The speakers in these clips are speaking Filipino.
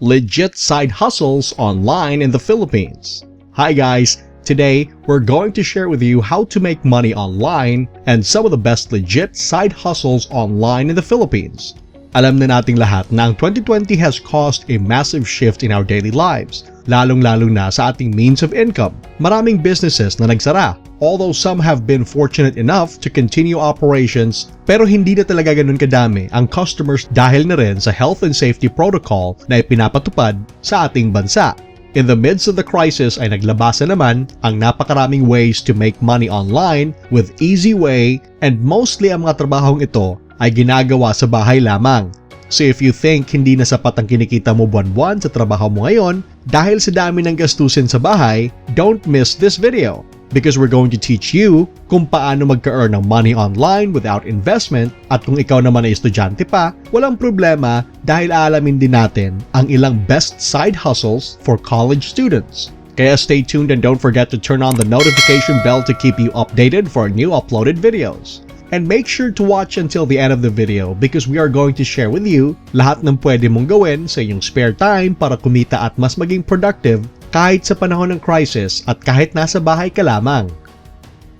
Legit Side Hustles Online in the Philippines. Hi guys, today we're going to share with you how to make money online and some of the best legit side hustles online in the Philippines. Alam na nating lahat na ang 2020 has caused a massive shift in our daily lives, lalong-lalo na sa ating means of income. Maraming businesses na nagsara, although some have been fortunate enough to continue operations, pero hindi na talaga ganun kadami ang customers dahil na rin sa health and safety protocol na ipinapatupad sa ating bansa. In the midst of the crisis ay naglabasa naman ang napakaraming ways to make money online with easy way, and mostly ang mga trabahong ito ay ginagawa sa bahay lamang. So if you think hindi na sapat ang kinikita mo buwan-buwan sa trabaho mo ngayon dahil sa dami ng gastusin sa bahay, don't miss this video because we're going to teach you kung paano magka-earn ng money online without investment, at kung ikaw naman ay estudyante pa, walang problema dahil aalamin din natin ang ilang best side hustles for college students. Kaya stay tuned and don't forget to turn on the notification bell to keep you updated for new uploaded videos. And make sure to watch until the end of the video because we are going to share with you lahat ng pwede mong gawin sa iyong spare time para kumita at mas maging productive kahit sa panahon ng crisis at kahit nasa bahay ka lamang.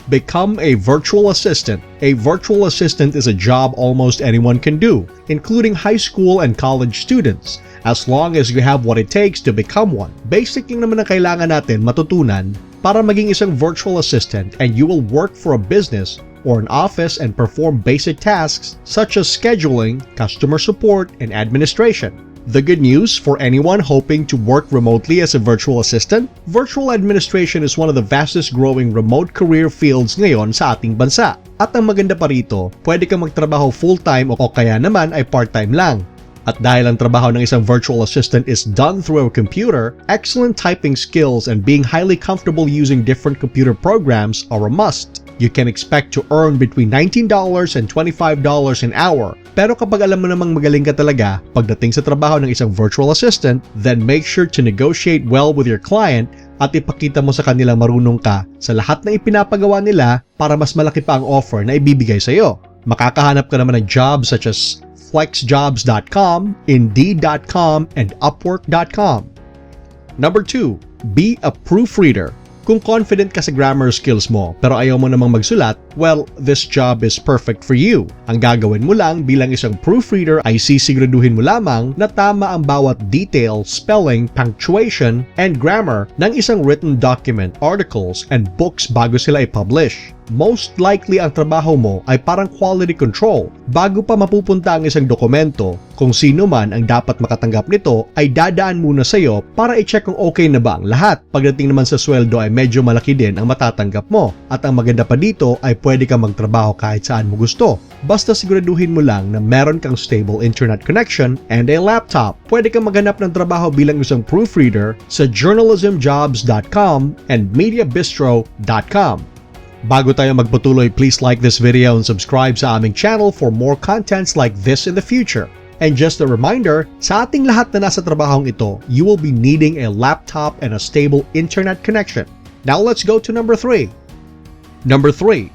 Become a virtual assistant. A virtual assistant is a job almost anyone can do, including high school and college students, as long as you have what it takes to become one. Basic lang naman ang kailangan natin matutunan para maging isang virtual assistant, and you will work for a business or an office and perform basic tasks such as scheduling, customer support, and administration. The good news for anyone hoping to work remotely as a virtual assistant, virtual administration is one of the fastest growing remote career fields ngayon sa ating bansa. At ang maganda pa rito, pwede kang magtrabaho full-time o kaya naman ay part-time lang. At dahil ang trabaho ng isang virtual assistant is done through a computer, excellent typing skills and being highly comfortable using different computer programs are a must. You can expect to earn between $19 and $25 an hour. Pero kapag alam mo namang magaling ka talaga pagdating sa trabaho ng isang virtual assistant, then make sure to negotiate well with your client at ipakita mo sa kanilang marunong ka sa lahat ng ipinapagawa nila para mas malaki pa ang offer na ibibigay sa iyo. Makakahanap ka naman ng jobs such as flexjobs.com, indeed.com, and upwork.com. Number 2, be a proofreader. Kung confident ka sa grammar skills mo pero ayaw mo namang magsulat, well, this job is perfect for you. Ang gagawin mo lang bilang isang proofreader ay sisiguraduhin mo lamang na tama ang bawat detail, spelling, punctuation, and grammar ng isang written document, articles, and books bago sila i-publish. Most likely ang trabaho mo ay parang quality control. Bago pa mapupunta ang isang dokumento, kung sino man ang dapat makatanggap nito ay dadaan muna sa iyo para i-check kung okay na ba ang lahat. Pagdating naman sa sweldo ay medyo malaki din ang matatanggap mo. At ang maganda pa dito ay pwede kang magtrabaho kahit saan mo gusto. Basta siguraduhin mo lang na meron kang stable internet connection and a laptop. Pwede kang maghanap ng trabaho bilang isang proofreader sa journalismjobs.com and mediabistro.com. Bago tayo magpatuloy, please like this video and subscribe sa aming channel for more contents like this in the future. And just a reminder, sa ating lahat na nasa trabahong ito, you will be needing a laptop and a stable internet connection. Now let's go to number 3. Number 3,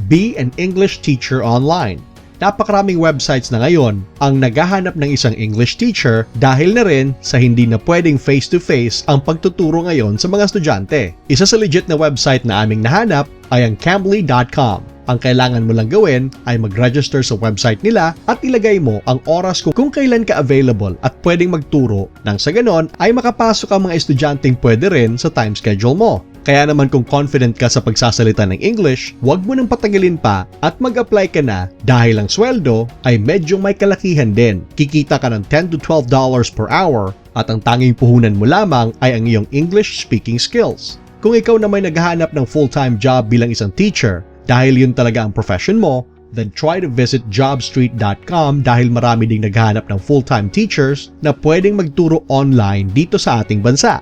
be an English teacher online. Napakaraming websites na ngayon ang naghahanap ng isang English teacher dahil na rin sa hindi na pwedeng face-to-face ang pagtuturo ngayon sa mga estudyante. Isa sa legit na website na aming nahanap ay ang cambly.com. Ang kailangan mo lang gawin ay mag-register sa website nila at ilagay mo ang oras kung kailan ka available at pwedeng magturo, nang sa ganon ay makapasok ang mga estudyanteng pwede rin sa time schedule mo. Kaya naman kung confident ka sa pagsasalita ng English, huwag mo nang patagalin pa at mag-apply ka na dahil ang sweldo ay medyo may kalakihan din. Kikita ka ng $10 to $12 per hour at ang tanging puhunan mo lamang ay ang iyong English speaking skills. Kung ikaw na may naghahanap ng full-time job bilang isang teacher, dahil yun talaga ang profession mo, then try to visit jobstreet.com dahil marami ding naghahanap ng full-time teachers na pwedeng magturo online dito sa ating bansa.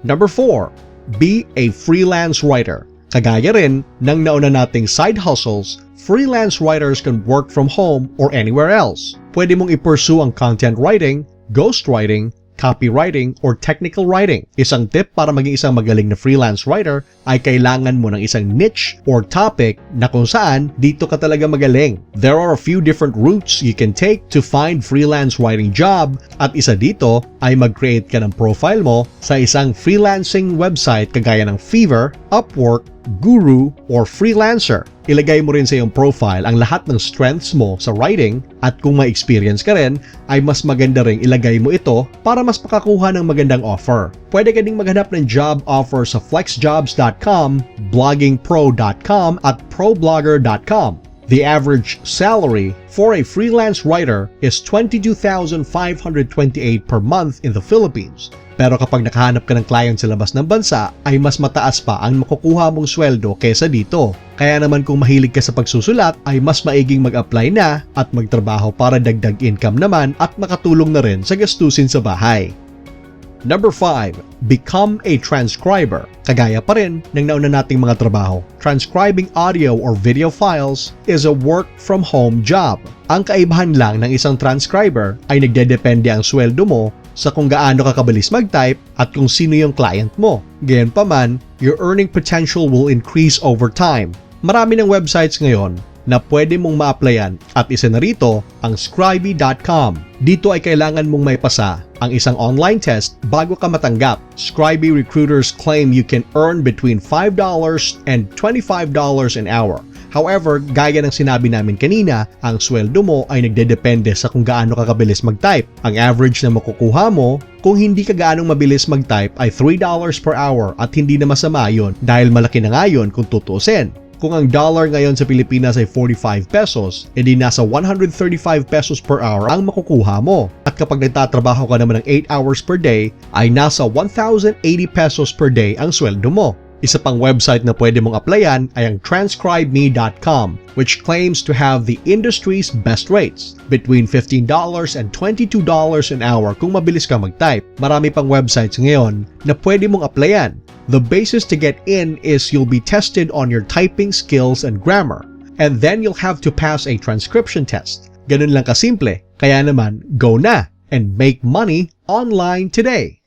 Number 4, be a freelance writer. Kagaya rin ng nauna nating side hustles, freelance writers can work from home or anywhere else. Pwede mong i-pursue ang content writing, ghostwriting, copywriting, or technical writing. Isang tip para maging isang magaling na freelance writer ay kailangan mo ng isang niche or topic na kung saan dito ka talaga magaling. There are a few different routes you can take to find freelance writing job at isa dito ay mag-create ka ng profile mo sa isang freelancing website kagaya ng Fiverr, Upwork, Guru, or Freelancer. Ilagay mo rin sa iyong profile ang lahat ng strengths mo sa writing at kung may experience ka rin, ay mas maganda ring ilagay mo ito para mas makakuha ng magandang offer. Pwede ka ding maghanap ng job offer sa flexjobs.com, bloggingpro.com at problogger.com. The average salary for a freelance writer is $22,528 per month in the Philippines. Pero kapag nakahanap ka ng client sa labas ng bansa, ay mas mataas pa ang makukuha mong sweldo kesa dito. Kaya naman kung mahilig ka sa pagsusulat, ay mas maiging mag-apply na at magtrabaho para dagdag income naman at makatulong na rin sa gastusin sa bahay. Number 5. Become a transcriber. Kagaya pa rin ng nauna nating mga trabaho. Transcribing audio or video files is a work-from-home job. Ang kaibahan lang ng isang transcriber ay nagdedepende ang sweldo mo sa kung gaano ka kabilis mag-type at kung sino yung client mo. Gayunpaman, your earning potential will increase over time. Marami ng websites ngayon na pwede mong ma-applyan at isa na rito ang scribey.com. Dito ay kailangan mong may pasa ang isang online test bago ka matanggap. Scribey recruiters claim you can earn between $5 and $25 an hour. However, gaya ng sinabi namin kanina, ang sweldo mo ay nagdedepende sa kung gaano ka kabilis mag-type. Ang average na makukuha mo kung hindi ka gaanong mabilis mag-type ay $3 per hour at hindi na masama yon dahil malaki na nga yun kung tutuusin. Kung ang dollar ngayon sa Pilipinas ay 45 pesos, edi nasa 135 pesos per hour ang makukuha mo. At kapag nagtatrabaho ka naman ng 8 hours per day, ay nasa 1,080 pesos per day ang sweldo mo. Isa pang website na pwede mong applyan ay ang transcribeme.com, which claims to have the industry's best rates, between $15 and $22 an hour kung mabilis ka mag-type. Marami pang websites ngayon na pwede mong applyan. The basis to get in is you'll be tested on your typing skills and grammar, and then you'll have to pass a transcription test. Ganun lang kasimple, kaya naman, go na and make money online today.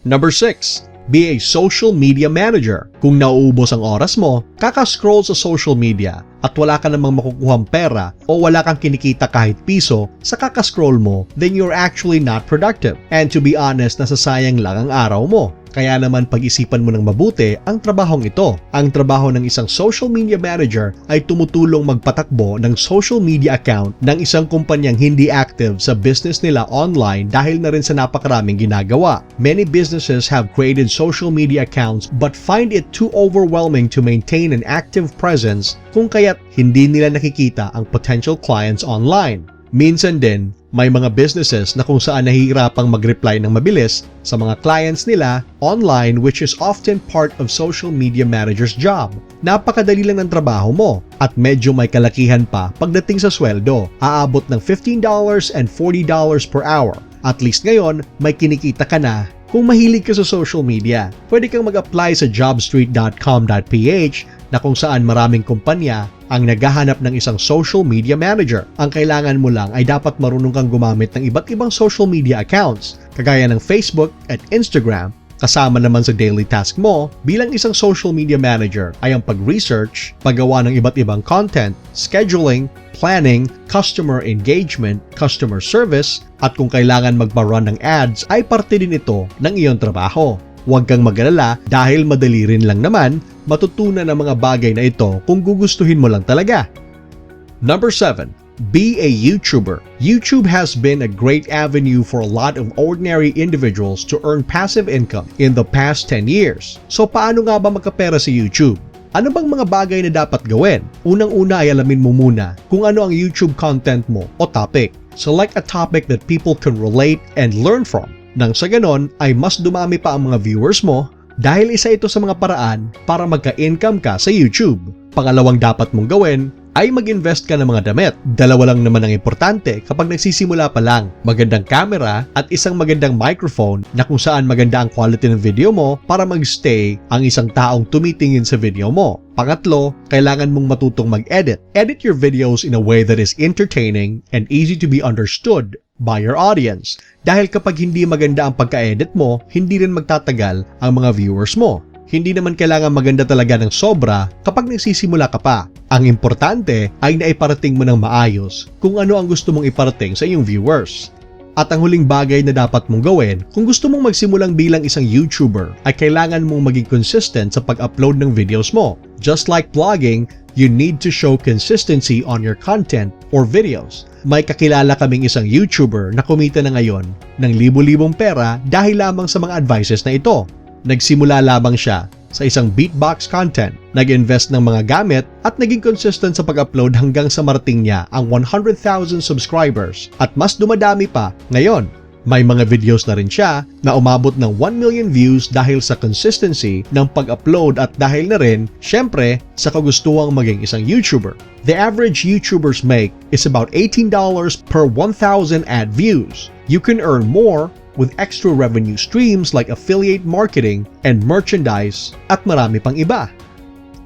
Number 6. Be a social media manager. Kung nauubos ang oras mo, kakascroll sa social media at wala ka namang makukuhang pera o wala kang kinikita kahit piso sa kakascroll mo, then you're actually not productive. And to be honest, nasasayang lang ang araw mo. Kaya naman pag-isipan mo ng mabuti ang trabahong ito. Ang trabaho ng isang social media manager ay tumutulong magpatakbo ng social media account ng isang kumpanyang hindi active sa business nila online dahil na rin sa napakaraming ginagawa. Many businesses have created social media accounts but find it too overwhelming to maintain an active presence kung kaya't hindi nila nakikita ang potential clients online. Minsan din, may mga businesses na kung saan nahihirapang mag-reply ng mabilis sa mga clients nila online, which is often part of social media manager's job. Napakadali lang ng trabaho mo at medyo may kalakihan pa pagdating sa sweldo. Aabot ng $15 and $40 per hour. At least ngayon, may kinikita ka na kung mahilig ka sa social media. Pwede kang mag-apply sa jobstreet.com.ph na kung saan maraming kumpanya ang naghahanap ng isang social media manager. Ang kailangan mo lang ay dapat marunong kang gumamit ng iba't ibang social media accounts, kagaya ng Facebook at Instagram. Kasama naman sa daily task mo bilang isang social media manager ay ang pag-research, paggawa ng iba't ibang content, scheduling, planning, customer engagement, customer service, at kung kailangan magpa-run ng ads ay parte din ito ng iyong trabaho. Huwag kang mag-alala dahil madali rin lang naman matutunan ang mga bagay na ito kung gugustuhin mo lang talaga. Number 7. Be a YouTuber. YouTube has been a great avenue for a lot of ordinary individuals to earn passive income in the past 10 years. So paano nga ba magkapera sa YouTube? Ano bang mga bagay na dapat gawin? Unang-una ay alamin mo muna kung ano ang YouTube content mo o topic. Select a topic that people can relate and learn from. Nang sa ganon ay mas dumami pa ang mga viewers mo dahil isa ito sa mga paraan para magka-income ka sa YouTube. Pangalawang dapat mong gawin ay mag-invest ka ng mga damit. Dalawa lang naman ang importante kapag nagsisimula pa lang. Magandang camera at isang magandang microphone na kung saan maganda ang quality ng video mo para mag-stay ang isang taong tumitingin sa video mo. Pangatlo, kailangan mong matutong mag-edit. Edit your videos in a way that is entertaining and easy to be understood by your audience. Dahil kapag hindi maganda ang pagka-edit mo, hindi rin magtatagal ang mga viewers mo. Hindi naman kailangan maganda talaga ng sobra kapag nagsisimula ka pa. Ang importante ay naiparating mo ng maayos kung ano ang gusto mong iparating sa iyong viewers. At ang huling bagay na dapat mong gawin kung gusto mong magsimulang bilang isang YouTuber ay kailangan mong maging consistent sa pag-upload ng videos mo. Just like vlogging, you need to show consistency on your content or videos. May kakilala kaming isang YouTuber na kumita na ngayon ng libo-libong pera dahil lamang sa mga advices na ito. Nagsimula lamang siya sa isang beatbox content, nag-invest ng mga gamit at naging consistent sa pag-upload hanggang sa marating niya ang 100,000 subscribers at mas dumadami pa ngayon. May mga videos na rin siya na umabot ng 1 million views dahil sa consistency ng pag-upload at dahil na rin, syempre, sa kagustuhang maging isang YouTuber. The average YouTubers make is about $18 per 1,000 ad views. You can earn more with extra revenue streams like affiliate marketing and merchandise at marami pang iba.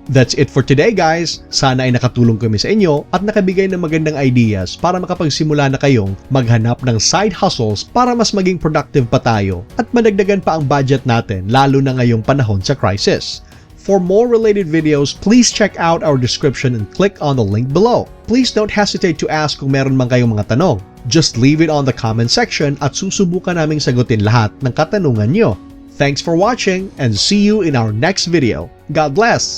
That's it for today guys. Sana ay nakatulong kami sa inyo at nakabigay ng magandang ideas para makapagsimula na kayong maghanap ng side hustles para mas maging productive pa tayo at madagdagan pa ang budget natin lalo na ngayong panahon sa crisis. For more related videos, please check out our description and click on the link below. Please don't hesitate to ask kung meron man kayong mga tanong. Just leave it on the comment section at susubukan naming sagutin lahat ng katanungan nyo. Thanks for watching and see you in our next video. God bless!